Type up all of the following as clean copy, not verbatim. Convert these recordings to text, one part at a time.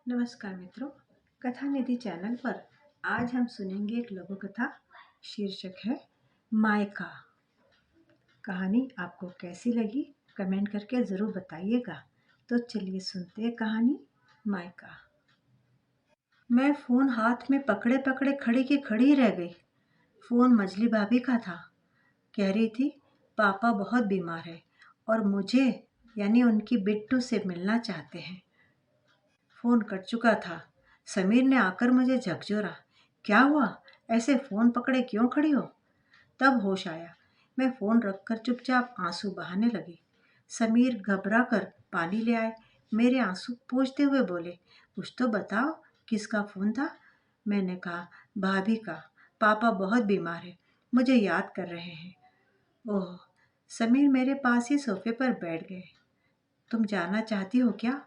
नमस्कार मित्रों, कथा निधि चैनल पर आज हम सुनेंगे एक लघु कथा। शीर्षक है मायका। कहानी आपको कैसी लगी कमेंट करके ज़रूर बताइएगा। तो चलिए सुनते हैं कहानी मायका। मैं फ़ोन हाथ में पकड़े पकड़े खड़ी की खड़ी रह गई। फ़ोन मजली भाभी का था। कह रही थी पापा बहुत बीमार है और मुझे यानी उनकी बिट्टू से मिलना चाहते हैं। फ़ोन कट चुका था। समीर ने आकर मुझे झकझोरा। क्या हुआ? ऐसे फ़ोन पकड़े क्यों खड़ी हो? तब होश आया। मैं फ़ोन रखकर चुपचाप आंसू बहाने लगी। समीर घबरा कर पानी ले आए। मेरे आंसू पोंछते हुए बोले, कुछ तो बताओ, किसका फ़ोन था? मैंने कहा, भाभी का। पापा बहुत बीमार है, मुझे याद कर रहे हैं। ओह! समीर मेरे पास ही सोफे पर बैठ गए। तुम जाना चाहती हो क्या?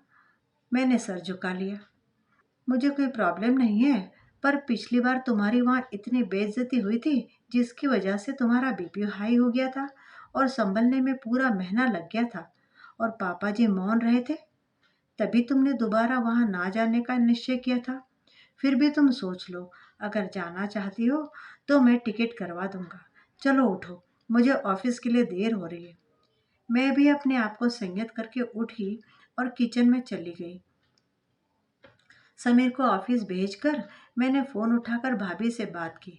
मैंने सर झुका लिया। मुझे कोई प्रॉब्लम नहीं है, पर पिछली बार तुम्हारी वहाँ इतनी बेइज्जती हुई थी जिसकी वजह से तुम्हारा बीपी हाई हो गया था और संभलने में पूरा महीना लग गया था और पापा जी मौन रहे थे। तभी तुमने दोबारा वहाँ ना जाने का निश्चय किया था। फिर भी तुम सोच लो, अगर जाना चाहती हो तो मैं टिकट करवा दूंगा। चलो उठो, मुझे ऑफिस के लिए देर हो रही है। मैं भी अपने आप को संयत करके उठी और किचन में चली गई। समीर को ऑफिस भेजकर मैंने फ़ोन उठाकर भाभी से बात की।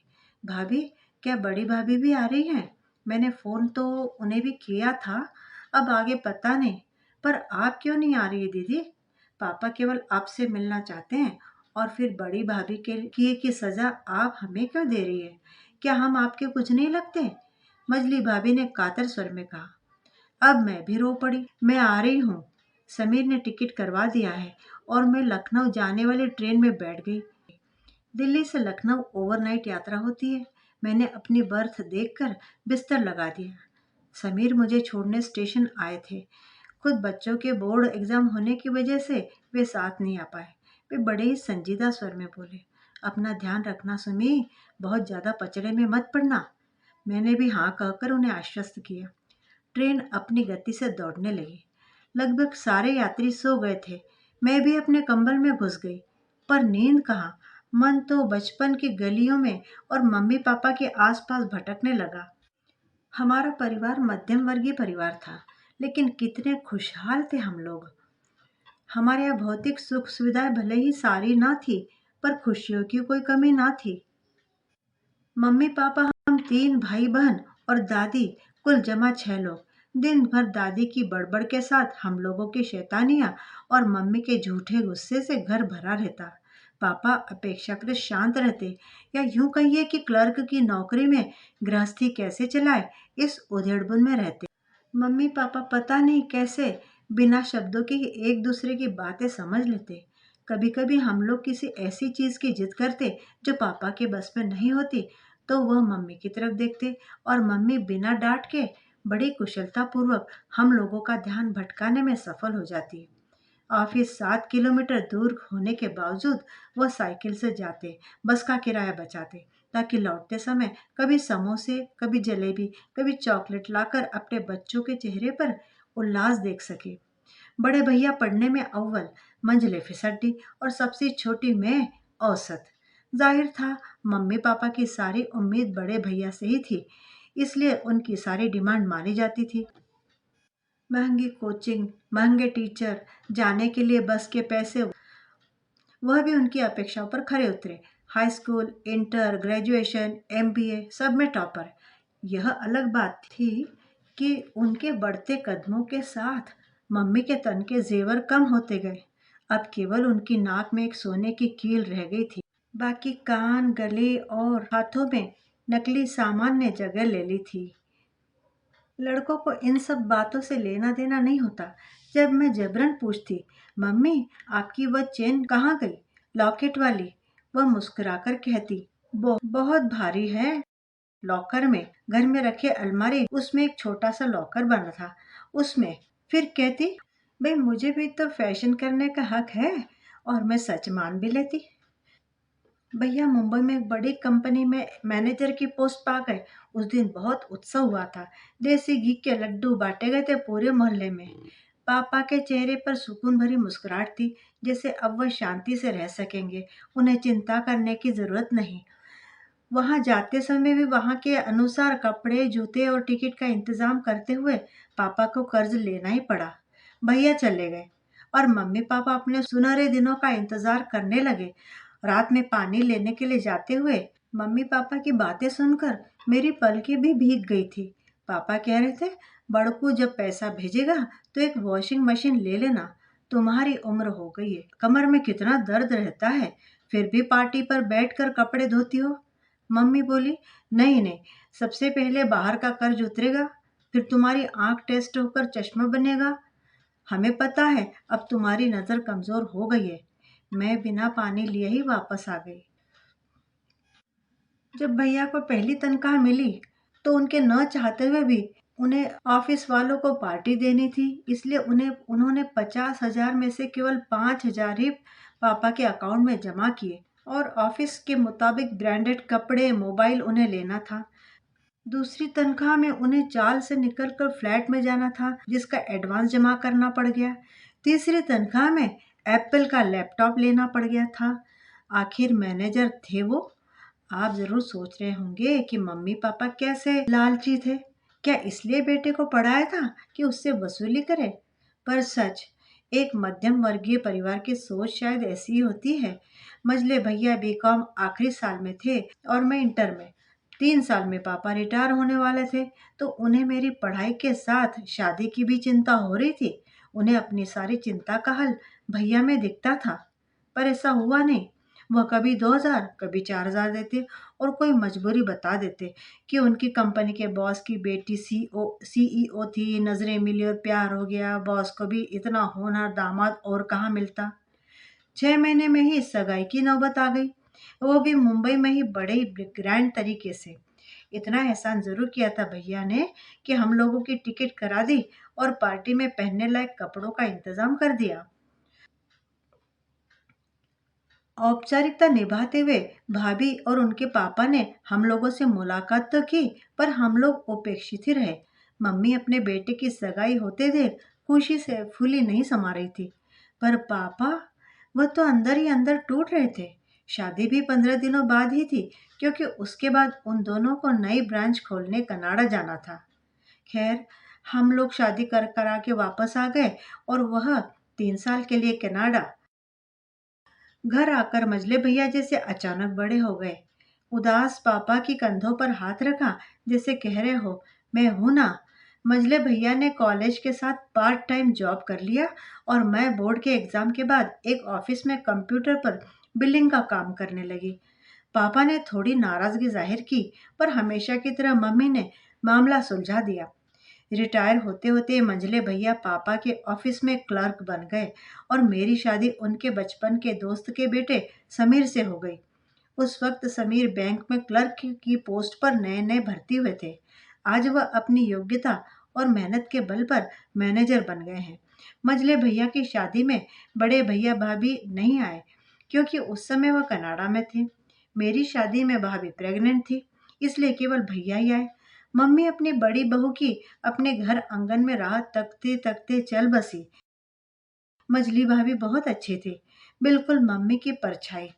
भाभी, क्या बड़ी भाभी भी आ रही हैं? मैंने फ़ोन तो उन्हें भी किया था, अब आगे पता नहीं। पर आप क्यों नहीं आ रही है दीदी? पापा केवल आपसे मिलना चाहते हैं और फिर बड़ी भाभी के किए की सज़ा आप हमें क्यों दे रही है? क्या हम आपके कुछ नहीं लगते? मजली भाभी ने कातर स्वर में कहा। अब मैं भी रो पड़ी। मैं आ रही हूँ। समीर ने टिकट करवा दिया है और मैं लखनऊ जाने वाली ट्रेन में बैठ गई। दिल्ली से लखनऊ ओवरनाइट यात्रा होती है। मैंने अपनी बर्थ देखकर बिस्तर लगा दिया। समीर मुझे छोड़ने स्टेशन आए थे। खुद बच्चों के बोर्ड एग्जाम होने की वजह से वे साथ नहीं आ पाए। वे बड़े ही संजीदा स्वर में बोले, अपना ध्यान रखना सुमी, बहुत ज़्यादा पचड़े में मत पड़ना। मैंने भी हाँ कहकर उन्हें आश्वस्त किया। ट्रेन अपनी गति से दौड़ने लगी। लगभग सारे यात्री सो गए थे। मैं भी अपने कंबल में घुस गई, पर नींद कहाँ। मन तो बचपन की गलियों में और मम्मी पापा के आसपास भटकने लगा। हमारा परिवार मध्यम वर्गीय परिवार था, लेकिन कितने खुशहाल थे हम लोग। हमारे यहाँ भौतिक सुख सुविधाएं भले ही सारी ना थी, पर खुशियों की कोई कमी ना थी। मम्मी पापा, हम तीन भाई बहन और दादी, कुल जमा 6 लोग। दिन भर दादी की बड़बड़ के साथ हम लोगों की शैतानियाँ और मम्मी के झूठे गुस्से से घर भरा रहता। पापा अपेक्षाकृत शांत रहते, या यूं कहिए कि क्लर्क की नौकरी में गृहस्थी कैसे चलाए इस उधेड़बुन में रहते। मम्मी पापा पता नहीं कैसे बिना शब्दों के ही एक दूसरे की बातें समझ लेते। कभी कभी हम लोग किसी ऐसी चीज की जिद करते जो पापा के बस में नहीं होती, तो वह मम्मी की तरफ देखते और मम्मी बिना डांट के बड़ी कुशलता पूर्वक हम लोगों का ध्यान भटकाने में सफल हो जाती। ऑफिस 7 किलोमीटर दूर होने के बावजूद वह साइकिल से जाते, बस का किराया बचाते, ताकि लौटते समय कभी समोसे, कभी जलेबी, कभी चॉकलेट लाकर अपने बच्चों के चेहरे पर उल्लास देख सके। बड़े भैया पढ़ने में अव्वल, मंझले फिसड्डी और सबसे छोटी मैं औसत। जाहिर था मम्मी पापा की सारी उम्मीद बड़े भैया से ही थी, इसलिए उनकी सारी डिमांड मानी जाती थी। महंगी कोचिंग, महंगे टीचर, जाने के लिए बस के पैसे, वह भी उनकी अपेक्षाओं पर खरे उतरे। High school, inter, graduation, MBA सब में टॉपर। यह अलग बात थी कि उनके बढ़ते कदमों के साथ मम्मी के तन के जेवर कम होते गए। अब केवल उनकी नाक में एक सोने की कील रह गई थी। बाकी कान, गले और हाथों में नकली सामान ने जगह ले ली थी। लड़कों को इन सब बातों से लेना देना नहीं होता। जब मैं जबरन पूछती, मम्मी आपकी वह चेन कहाँ गई, लॉकेट वाली, वह मुस्कुराकर कहती, बहुत भारी है, लॉकर में। घर में रखे अलमारी, उसमें एक छोटा सा लॉकर बना था, उसमें। फिर कहती, भाई मुझे भी तो फैशन करने का हक है, और मैं सच मान भी लेती। भैया मुंबई में एक बड़ी कंपनी में मैनेजर की पोस्ट पा गए। उस दिन बहुत उत्सव हुआ था। देसी घी के लड्डू बांटे गए थे पूरे मोहल्ले में। पापा के चेहरे पर सुकून भरी मुस्कुराहट थी, जैसे अब वह शांति से रह सकेंगे, उन्हें चिंता करने की ज़रूरत नहीं। वहाँ जाते समय भी वहाँ के अनुसार कपड़े, जूते और टिकट का इंतज़ाम करते हुए पापा को कर्ज़ लेना ही पड़ा। भैया चले गए और मम्मी-पापा अपने सुनहरे दिनों का इंतज़ार करने लगे। रात में पानी लेने के लिए जाते हुए मम्मी-पापा की बातें सुनकर मेरी पलकें भी भीग गई थी। पापा कह रहे थे, "बड़कू जब पैसा भेजेगा तो एक वॉशिंग मशीन ले लेना। तुम्हारी उम्र हो गई है, कमर में कितना दर्द रहता है, फिर भी पार्टी पर बैठकर कपड़े धोती हो।" मम्मी बोली, "नहीं नहीं, सबसे पहले बाहर का कर्ज उतरेगा, फिर तुम्हारी आंख टेस्ट होकर चश्मा बनेगा। हमें पता है अब तुम्हारी नज़र कमज़ोर हो गई है।" मैं बिना पानी लिए ही वापस आ गई। जब भैया को पहली तनख्वाह मिली तो उनके न चाहते हुए भी उन्हें ऑफिस वालों को पार्टी देनी थी, इसलिए उन्होंने 50,000 में से केवल 5,000 ही पापा के अकाउंट में जमा किए और ऑफिस के मुताबिक ब्रांडेड कपड़े, मोबाइल उन्हें लेना था। दूसरी तनख्वाह में उन्हें चाल से निकलकर फ्लैट में जाना था, जिसका एडवांस जमा करना पड़ गया। तीसरी तनख्वाह में एप्पल का लैपटॉप लेना पड़ गया था। आखिर मैनेजर थे वो। आप ज़रूर सोच रहे होंगे कि मम्मी-पापा कैसे लालची थे। क्या इसलिए बेटे को पढ़ाया था कि उससे वसूली करे? पर सच, एक मध्यम वर्गीय परिवार की सोच शायद ऐसी ही होती है। मझले भैया बीकॉम आखिरी साल में थे और मैं इंटर में। 3 साल में पापा रिटायर होने वाले थे, तो उन्हें मेरी पढ़ाई के साथ शादी की भी चिंता हो रही थी। उन्हें अपनी सारी चिंता का हल भैया में दिखता था, पर ऐसा हुआ नहीं। वह कभी 2,000 कभी 4,000 देते और कोई मजबूरी बता देते कि उनकी कंपनी के बॉस की बेटी सीईओ थी, नज़रें मिली और प्यार हो गया। बॉस को भी इतना होनहार दामाद और कहाँ मिलता। 6 महीने में ही सगाई की नौबत आ गई, वो भी मुंबई में ही बड़े ही ग्रैंड तरीके से। इतना एहसान ज़रूर किया था भैया ने कि हम लोगों की टिकट करा दी और पार्टी में पहनने लायक कपड़ों का इंतज़ाम कर दिया। औपचारिकता निभाते हुए भाभी और उनके पापा ने हम लोगों से मुलाकात तो की, पर हम लोग उपेक्षित ही रहे। मम्मी अपने बेटे की सगाई होते देख खुशी से फूली नहीं समा रही थी, पर पापा, वह तो अंदर ही अंदर टूट रहे थे। शादी भी 15 दिनों बाद ही थी, क्योंकि उसके बाद उन दोनों को नई ब्रांच खोलने कनाडा जाना था। खैर, हम लोग शादी कर करा के वापस आ गए और वह 3 साल के लिए कनाडा। घर आकर मझले भैया जैसे अचानक बड़े हो गए। उदास पापा की कंधों पर हाथ रखा, जैसे कह रहे हो, मैं हूं ना। मझले भैया ने कॉलेज के साथ पार्ट टाइम जॉब कर लिया और मैं बोर्ड के एग्जाम के बाद एक ऑफिस में कंप्यूटर पर बिलिंग का काम करने लगी। पापा ने थोड़ी नाराजगी जाहिर की, पर हमेशा की तरह मम्मी ने मामला सुलझा दिया। रिटायर होते-होते मंझले भैया पापा के ऑफिस में क्लर्क बन गए और मेरी शादी उनके बचपन के दोस्त के बेटे समीर से हो गई। उस वक्त समीर बैंक में क्लर्क की पोस्ट पर नए-नए भर्ती हुए थे। आज वह अपनी योग्यता और मेहनत के बल पर मैनेजर बन गए हैं। मंझले भैया की शादी में बड़े भैया भाभी नहीं आए, क्योंकि उस समय वह कनाडा में थे। मेरी शादी में भाभी प्रेग्नेंट थी, इसलिए केवल भैया ही आए। मम्मी अपनी बड़ी बहू की अपने घर आंगन में राह तकते-तकते चल बसी। मझली भाभी बहुत अच्छी थी, बिल्कुल मम्मी की परछाई।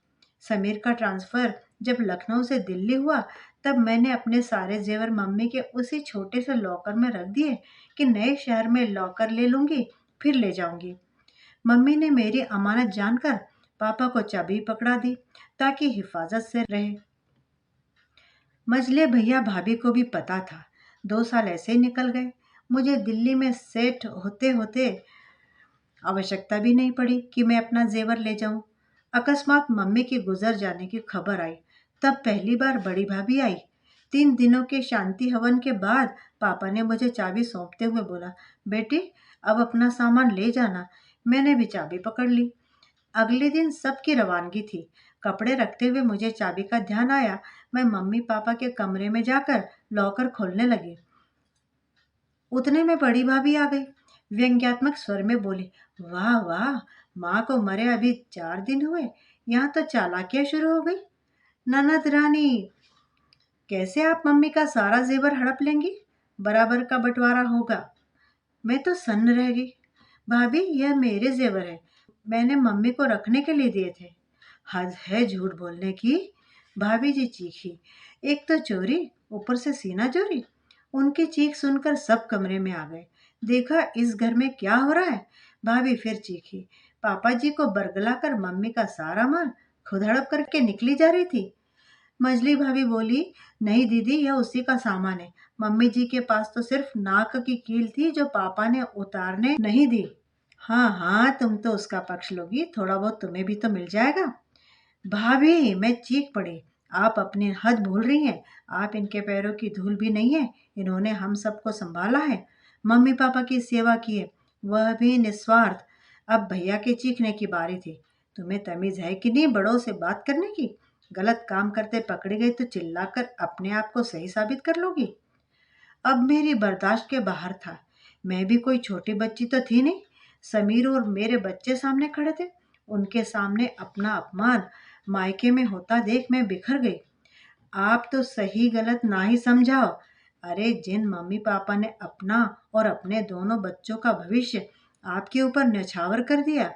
समीर का ट्रांसफ़र जब लखनऊ से दिल्ली हुआ, तब मैंने अपने सारे ज़ेवर मम्मी के उसी छोटे से लॉकर में रख दिए कि नए शहर में लॉकर ले लूँगी, फिर ले जाऊँगी। मम्मी ने मेरी अमानत जानकर पापा को चाबी पकड़ा दी, ताकि हिफाज़त से रहे। मझले भैया भाभी को भी पता था। 2 साल ऐसे ही निकल गए। मुझे दिल्ली में सेट होते-होते आवश्यकता भी नहीं पड़ी कि मैं अपना ज़ेवर ले जाऊँ। अकस्मात मम्मी के गुज़र जाने की खबर आई, तब पहली बार बड़ी भाभी आई। 3 दिनों के शांति हवन के बाद पापा ने मुझे चाबी सौंपते हुए बोला, "बेटी, अब अपना सामान ले जाना।" मैंने भी चाबी पकड़ ली। अगले दिन सबकी रवानगी थी। कपड़े रखते हुए मुझे चाबी का ध्यान आया। मैं मम्मी-पापा के कमरे में जाकर लॉकर खोलने लगी। उतने में बड़ी भाभी आ गई। व्यंग्यात्मक स्वर में बोली, "वाह वाह! माँ को मरे अभी 4 दिन हुए, यहाँ तो चालाकियाँ शुरू हो गई। ननद रानी, कैसे आप मम्मी का सारा ज़ेवर हड़प लेंगी? बराबर का बँटवारा होगा।" मैं तो सन्न रह गई। भाभी यह मेरे जेवर है, मैंने मम्मी को रखने के लिए दिए थे। हद है झूठ बोलने की। भाभी जी चीखी। एक तो चोरी, ऊपर से सीना चोरी। उनकी चीख सुनकर सब कमरे में आ गए। देखा इस घर में क्या हो रहा है। भाभी फिर चीखी। पापा जी को बरगला कर मम्मी का सारा माल खुद हड़प करके निकली जा रही थी। मजली भाभी बोली, नहीं दीदी यह उसी का सामान है। मम्मी जी के पास तो सिर्फ नाक की कील थी जो पापा ने उतारने नहीं दी। हाँ हाँ, तुम तो उसका पक्ष लोगी, थोड़ा बहुत तुम्हें भी तो मिल जाएगा। भाभी मैं चीख पड़ी। आप अपनी हद भूल रही हैं। आप इनके पैरों की धूल भी नहीं है। इन्होंने हम सबको संभाला है, मम्मी पापा की सेवा की है, वह भी निस्वार्थ। अब भैया के चीखने की बारी थी। तुम्हें तमीज है कि नहीं बड़ों से बात करने की। गलत काम करते पकड़ी गई तो चिल्लाकर अपने आप को सही साबित कर लोगी। अब मेरी बर्दाश्त के बाहर था। मैं भी कोई छोटी बच्ची तो थी नहीं। समीर और मेरे बच्चे सामने खड़े थे। उनके सामने अपना अपमान मायके में होता देख मैं बिखर गई। आप तो सही गलत ना ही समझाओ। अरे जिन मम्मी पापा ने अपना और अपने दोनों बच्चों का भविष्य आपके ऊपर न्यौछावर कर दिया।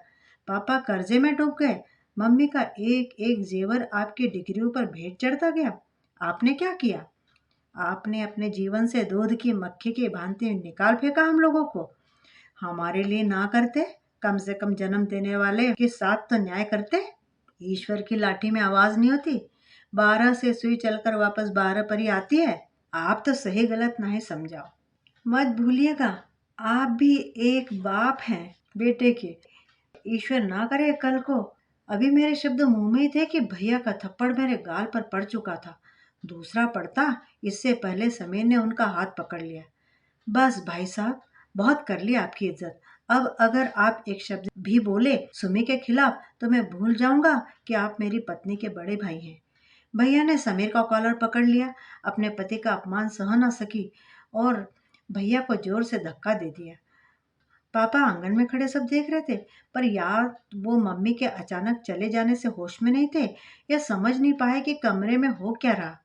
पापा कर्जे में डूब गए। मम्मी का एक एक जेवर आपकी डिग्रियों पर भेंट चढ़ता गया। आपने क्या किया? आपने अपने जीवन से दूध की मक्खी की भांति निकाल फेंका हम लोगों को। हमारे लिए ना करते, कम से कम जन्म देने वाले के साथ तो न्याय करते। ईश्वर की लाठी में आवाज नहीं होती। 12 से सुई चलकर वापस 12 पर ही आती है। आप तो सही गलत ना ही समझाओ। मत भूलिएगा, आप भी एक बाप हैं बेटे के। ईश्वर ना करे कल को। अभी मेरे शब्द मुंह में ही थे कि भैया का थप्पड़ मेरे गाल पर पड़ चुका था। दूसरा पड़ता इससे पहले समीर ने उनका हाथ पकड़ लिया। बस भाई साहब, बहुत कर ली आपकी इज्जत। अब अगर आप एक शब्द भी बोले सुमी के खिलाफ तो मैं भूल जाऊंगा कि आप मेरी पत्नी के बड़े भाई हैं। भैया ने समीर का कॉलर पकड़ लिया। अपने पति का अपमान सह न सकी और भैया को जोर से धक्का दे दिया। पापा आंगन में खड़े सब देख रहे थे, पर यार वो मम्मी के अचानक चले जाने से होश में नहीं थे या समझ नहीं पाए कि कमरे में हो क्या रहा।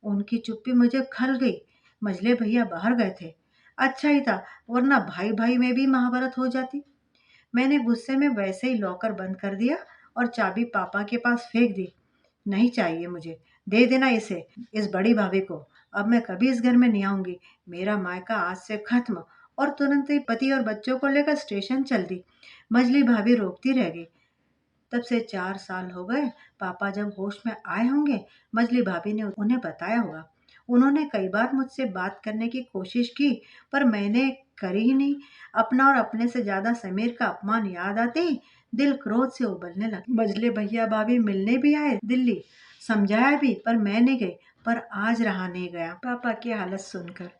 उनकी चुप्पी मुझे खल गई। मझले भैया बाहर गए थे। अच्छा ही था, वरना भाई भाई में भी महाभारत हो जाती। मैंने गुस्से में वैसे ही लॉकर बंद कर दिया और चाबी पापा के पास फेंक दी। नहीं चाहिए मुझे, दे देना इसे, इस बड़ी भाभी को। अब मैं कभी इस घर में नहीं आऊंगी। मेरा मायका आज से खत्म। और तुरंत ही पति और बच्चों को लेकर स्टेशन चल दी। मजली भाभी रोकती रह गई। तब से 4 साल हो गए। पापा जब होश में आए होंगे, मजली भाभी ने उन्हें बताया होगा। उन्होंने कई बार मुझसे बात करने की कोशिश की, पर मैंने करी ही नहीं। अपना और अपने से ज्यादा समीर का अपमान याद आते ही दिल क्रोध से उबलने लगा। मजले भैया भाभी मिलने भी आए दिल्ली, समझाया भी, पर मैं नहीं गई। पर आज रहा नहीं गया पापा की हालत सुनकर।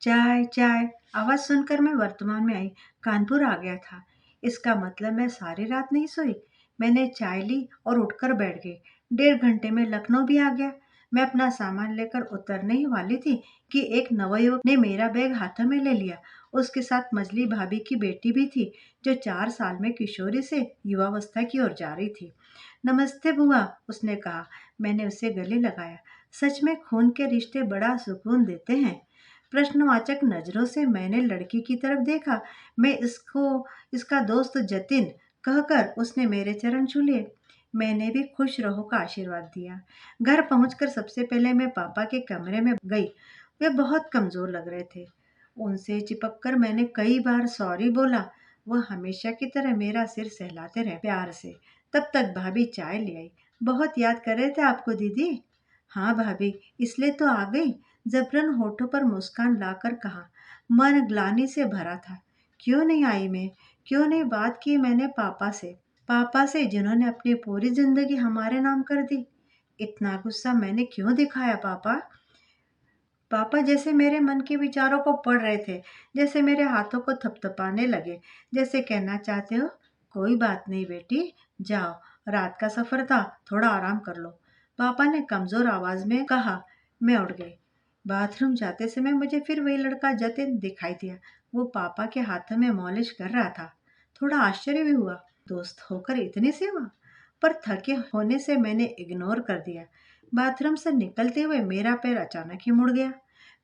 चाय चाय आवाज सुनकर मैं वर्तमान में आई। कानपुर आ गया था। इसका मतलब मैं सारी रात नहीं सोई। मैंने चाय ली और उठकर बैठ गई। 1.5 घंटे में लखनऊ भी आ गया। मैं अपना सामान लेकर उतरने ही वाली थी कि एक नवयुवक ने मेरा बैग हाथों में ले लिया। उसके साथ मजली भाभी की बेटी भी थी, जो 4 साल में किशोरी से युवावस्था की ओर जा रही थी। नमस्ते बुआ, उसने कहा। मैंने उसे गले लगाया। सच में खून के रिश्ते बड़ा सुकून देते हैं। प्रश्नवाचक नजरों से मैंने लड़की की तरफ देखा। मैं इसको इसका दोस्त जतिन कहकर उसने मेरे चरण छू लिए। मैंने भी खुश रहो का आशीर्वाद दिया। घर पहुंचकर सबसे पहले मैं पापा के कमरे में गई। वे बहुत कमजोर लग रहे थे। उनसे चिपक कर मैंने कई बार सॉरी बोला। वह हमेशा की तरह मेरा सिर सहलाते रहे प्यार से। तब तक भाभी चाय ले आई। बहुत याद कर रहे थे आपको दीदी। हाँ भाभी, इसलिए तो आ गई। जबरन होठों पर मुस्कान लाकर कहा। मन ग्लानि से भरा था। क्यों नहीं आई मैं? क्यों नहीं बात की मैंने पापा से जिन्होंने अपनी पूरी जिंदगी हमारे नाम कर दी। इतना गुस्सा मैंने क्यों दिखाया पापा? पापा जैसे मेरे मन के विचारों को पढ़ रहे थे, जैसे मेरे हाथों को थपथपाने लगे, जैसे कहना चाहते हो, कोई बात नहीं बेटी, जाओ, रात का सफर था, थोड़ा आराम कर लो। पापा ने कमजोर आवाज में कहा। मैं उठ गई। बाथरूम जाते समय मुझे फिर वही लड़का जतिन दिखाई दिया। वो पापा के हाथों में मॉलिश कर रहा था। थोड़ा आश्चर्य भी हुआ, दोस्त होकर इतनी सेवा। पर थके होने से मैंने इग्नोर कर दिया। बाथरूम से निकलते हुए मेरा पैर अचानक ही मुड़ गया।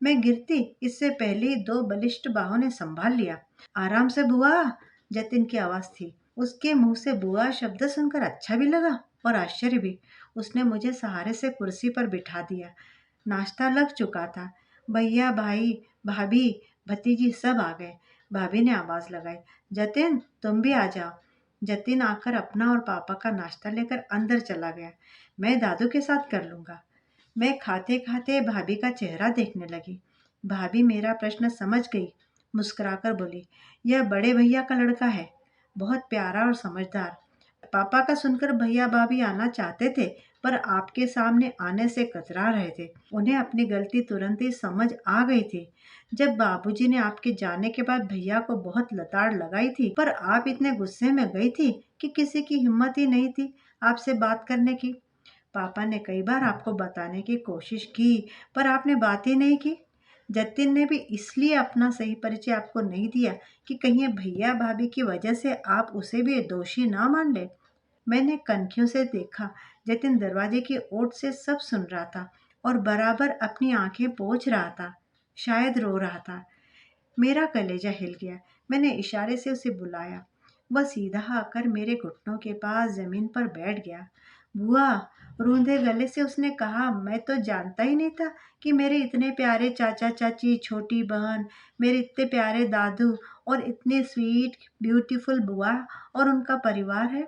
मैं गिरती इससे पहले ही 2 बलिष्ठ बाहों ने संभाल लिया। आराम से बुआ, जतिन की आवाज़ थी। उसके मुंह से बुआ शब्द सुनकर अच्छा भी लगा और आश्चर्य भी। उसने मुझे सहारे से कुर्सी पर बिठा दिया। नाश्ता लग चुका था। भैया, भाई, भाभी, भतीजी सब आ गए। भाभी ने आवाज़ लगाई, जतिन तुम भी आ जाओ। जतिन आकर अपना और पापा का नाश्ता लेकर अंदर चला गया। मैं दादू के साथ कर लूँगा। मैं खाते खाते भाभी का चेहरा देखने लगी। भाभी मेरा प्रश्न समझ गई। मुस्कुराकर बोली, यह बड़े भैया का लड़का है, बहुत प्यारा और समझदार। पापा का सुनकर भैया भाभी आना चाहते थे, पर आपके सामने आने से कतरा रहे थे। उन्हें अपनी गलती तुरंत ही समझ आ गई थी। जब बाबूजी ने आपके जाने के बाद भैया को बहुत लताड़ लगाई थी, पर आप इतने गुस्से में गई थी कि किसी की हिम्मत ही नहीं थी आपसे बात करने की। पापा ने कई बार आपको बताने की कोशिश की, पर आपने बात ही नहीं की। जतिन ने भी इसलिए अपना सही परिचय आपको नहीं दिया कि कहीं भैया भाभी की वजह से आप उसे भी दोषी ना मान ले। मैंने कनखियों से देखा, जतिन दरवाजे की ओट से सब सुन रहा था और बराबर अपनी आंखें पोंछ रहा था, शायद रो रहा था। मेरा कलेजा हिल गया। मैंने इशारे से उसे बुलाया। वह सीधा आकर मेरे घुटनों के पास जमीन पर बैठ गया। बुआ, रूंधे गले से उसने कहा, मैं तो जानता ही नहीं था कि मेरे इतने प्यारे चाचा चाची, छोटी बहन, मेरे इतने प्यारे दादू और इतने स्वीट ब्यूटीफुल बुआ और उनका परिवार है।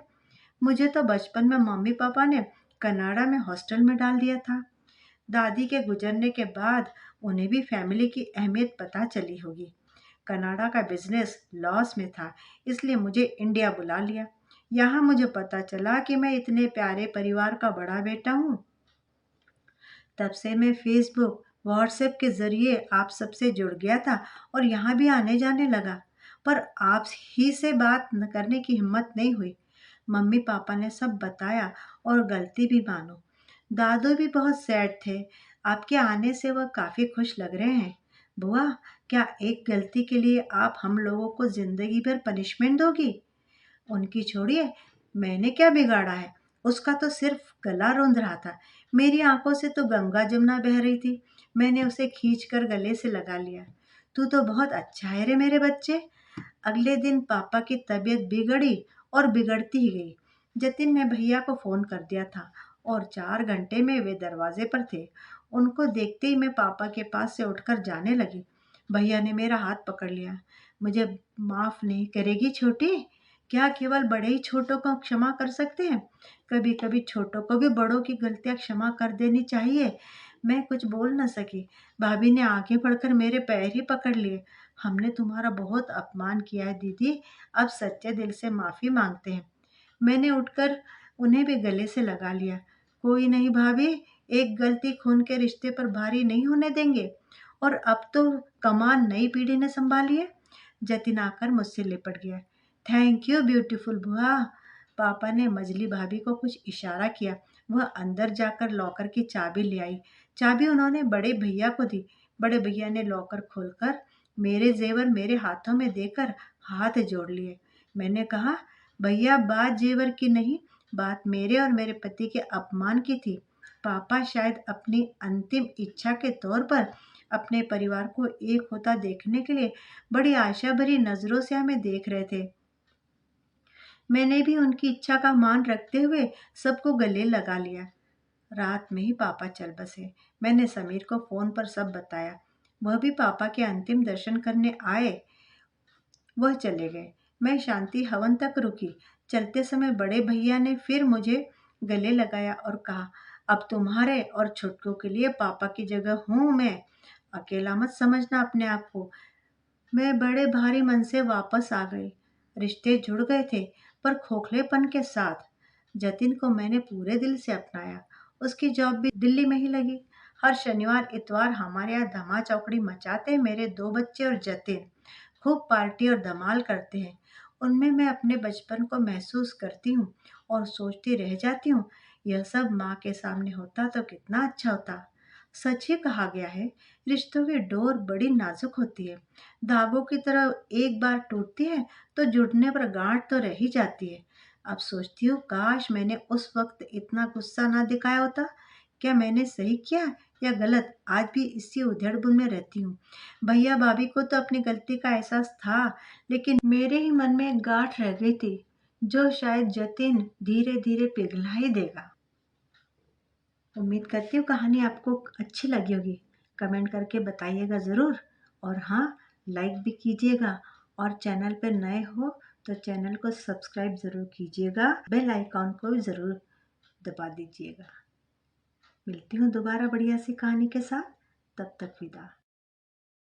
मुझे तो बचपन में मम्मी पापा ने कनाडा में हॉस्टल में डाल दिया था। दादी के गुजरने के बाद उन्हें भी फैमिली की अहमियत पता चली होगी। कनाडा का बिजनेस लॉस में था, इसलिए मुझे इंडिया बुला लिया। यहाँ मुझे पता चला कि मैं इतने प्यारे परिवार का बड़ा बेटा हूँ। तब से मैं फेसबुक, व्हाट्सएप के ज़रिए आप सबसे जुड़ गया था और यहाँ भी आने जाने लगा। पर आप ही से बात न करने की हिम्मत नहीं हुई। मम्मी पापा ने सब बताया और गलती भी मानो। दादू भी बहुत सैड थे। आपके आने से वह काफ़ी खुश लग रहे हैं। बुआ, क्या एक गलती के लिए आप हम लोगों को ज़िंदगी भर पनिशमेंट दोगी? उनकी छोड़िए, मैंने क्या बिगाड़ा है? उसका तो सिर्फ गला रौंद रहा था। मेरी आंखों से तो गंगा जमुना बह रही थी। मैंने उसे खींचकर गले से लगा लिया। तू तो बहुत अच्छा है रे मेरे बच्चे। अगले दिन पापा की तबीयत बिगड़ी और बिगड़ती ही गई। जतिन ने भैया को फोन कर दिया था और 4 घंटे में वे दरवाजे पर थे। उनको देखते ही मैं पापा के पास से उठकर जाने लगी। भैया ने मेरा हाथ पकड़ लिया। मुझे माफ नहीं करेगी छोटी? क्या केवल बड़े ही छोटों को क्षमा कर सकते हैं? कभी कभी छोटों को भी बड़ों की गलतियां क्षमा कर देनी चाहिए। मैं कुछ बोल न सकी। भाभी ने आगे बढ़कर मेरे पैर ही पकड़ लिए। हमने तुम्हारा बहुत अपमान किया है दीदी, अब सच्चे दिल से माफ़ी मांगते हैं। मैंने उठकर उन्हें भी गले से लगा लिया। कोई नहीं भाभी, एक गलती खून के रिश्ते पर भारी नहीं होने देंगे। और अब तो कमान नई पीढ़ी ने संभाली है। जतिन आकर मुझसे लिपट गया। थैंक यू ब्यूटीफुल बुआ। पापा ने मजली भाभी को कुछ इशारा किया। वह अंदर जाकर लॉकर की चाबी ले आई। चाबी उन्होंने बड़े भैया को दी। बड़े भैया ने लॉकर खोलकर मेरे जेवर मेरे हाथों में देकर हाथ जोड़ लिए। मैंने कहा, भैया बात जेवर की नहीं, बात मेरे और मेरे पति के अपमान की थी। पापा शायद अपनी अंतिम इच्छा के तौर पर अपने परिवार को एक होता देखने के लिए बड़ी आशा भरी नजरों से हमें देख रहे थे। मैंने भी उनकी इच्छा का मान रखते हुए सबको गले लगा लिया। रात में ही पापा चल बसे। मैंने समीर को फोन पर सब बताया। वह भी पापा के अंतिम दर्शन करने आए। वह चले गए। मैं शांति हवन तक रुकी। चलते समय बड़े भैया ने फिर मुझे गले लगाया और कहा, अब तुम्हारे और छुटकों के लिए पापा की जगह हूँ मैं। अकेला मत समझना अपने आप को। मैं बड़े भारी मन से वापस आ गई। रिश्ते जुड़ गए थे, पर खोखलेपन के साथ। जतिन को मैंने पूरे दिल से अपनाया। उसकी जॉब भी दिल्ली में ही लगी। हर शनिवार इतवार हमारे यहाँ धमा चौकड़ी मचाते हैं मेरे 2 बच्चे और जतिन। खूब पार्टी और धमाल करते हैं। उनमें मैं अपने बचपन को महसूस करती हूँ और सोचती रह जाती हूँ, यह सब माँ के सामने होता तो कितना अच्छा होता। सच ही कहा गया है, रिश्तों की डोर बड़ी नाजुक होती है। धागों की तरह एक बार टूटती है तो जुड़ने पर गांठ तो रह ही जाती है। अब सोचती हूँ, काश मैंने उस वक्त इतना गुस्सा ना दिखाया होता। क्या मैंने सही किया या गलत? आज भी इसी उधेड़-बुन में रहती हूँ। भैया भाभी को तो अपनी गलती का एहसास था, लेकिन मेरे ही मन में एक गांठ रह गई थी, जो शायद जतिन धीरे-धीरे पिघला ही देगा। उम्मीद करती हूँ कहानी आपको अच्छी लगी होगी। कमेंट करके बताइएगा ज़रूर, और हाँ, लाइक भी कीजिएगा, और चैनल पर नए हो तो चैनल को सब्सक्राइब ज़रूर कीजिएगा, बेल आइकॉन को भी ज़रूर दबा दीजिएगा। मिलती हूँ दोबारा बढ़िया सी कहानी के साथ, तब तक विदा।